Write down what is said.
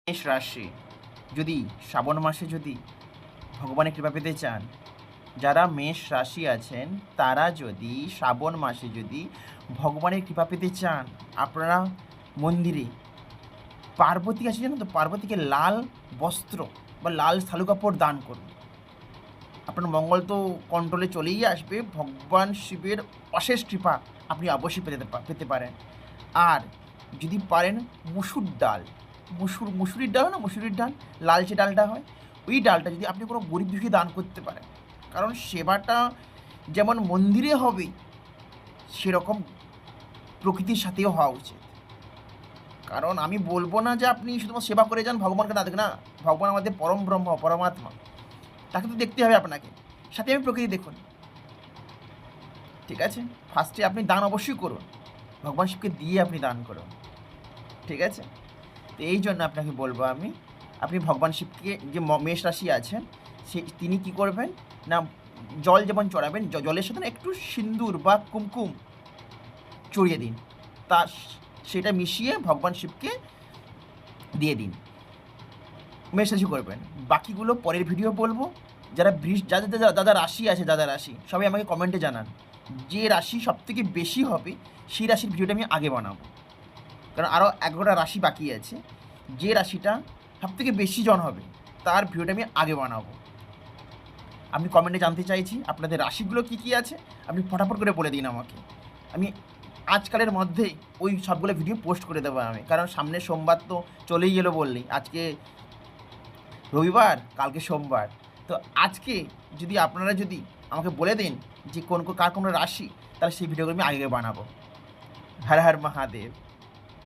মেষ রাশি যদি শ্রাবণ মাসে যদি ভগবানের কৃপা পেতে চান, যারা মেষ রাশি আছেন তারা যদি শ্রাবণ মাসে যদি ভগবানের কৃপা পেতে চান, আপনারা মন্দিরে পার্বতী আছে জানেন তো, পার্বতীকে লাল বস্ত্র বা লাল শালু কাপড় দান করুন। আপনার মঙ্গল তো কন্ট্রোলে চলেই আসবে। ভগবান শিবের অশেষ কৃপা আপনি অবশ্যই পেতে পারেন। আর যদি পারেন মুসুর ডাল, মুসুরির ডাল হয় না, মুসুরির ডাল, লাল যে ডালটা হয়, ওই ডালটা যদি আপনি কোনো গরিব দুঃখী দান করতে পারেন, কারণ সেবাটা যেমন মন্দিরে হবে সেরকম প্রকৃতির সাথেও হওয়া উচিত। কারণ আমি বলবো না যে আপনি শুধুমাত্র সেবা করে যান, ভগবানকে না দেখেন। না, ভগবান আমাদের পরম ব্রহ্ম, পরমাত্মা, তাকে তো দেখতে হবে আপনাকে, সাথে আমি প্রকৃতি দেখুন। ঠিক আছে, ফার্স্টে আপনি দান অবশ্যই করুন, ভগবান শিবকে দিয়ে আপনি দান করুন। ঠিক আছে, তো এই জন্য আপনাকে বলবো আমি, আপনি ভগবান শিবকে, যে মেষ রাশি আছেন তিনি কি করবেন না, জল যেমন চড়াবেন, জলের সাথে একটু সিন্দুর বা কুমকুম চড়িয়ে দিন, তা সেটা মিশিয়ে ভগবান শিবকে দিয়ে দিন, মেষ রাশি করবেন। বাকিগুলো পরের ভিডিও বলবো। যারা যাদের রাশি আছে, যাদের রাশি, সবাই আমাকে কমেন্টে জানান যে রাশি সবথেকে বেশি হবে সেই রাশির ভিডিওটা আমি আগে বানাবো, কারণ আরও 11টা রাশি বাকি আছে। যে রাশিটা সবথেকে বেশি জন হবে তার ভিডিওটা আমি আগে বানাবো। আমি কমেন্টে জানতে চাইছি আপনাদের রাশিগুলো কী কী আছে, আপনি ফটাফট করে বলে দিন আমাকে। আমি আজকালের মধ্যেই ওই সবগুলো ভিডিও পোস্ট করে দেবো আমি, কারণ সামনে সোমবার তো চলেই এলো বললেই, আজকে রবিবার, কালকে সোমবার। তো আজকে যদি আপনারা যদি আমাকে বলে দিন যে কার কোনো রাশি, তাহলে সেই ভিডিওগুলো আমি আগে বানাবো। হর হর মহাদেব।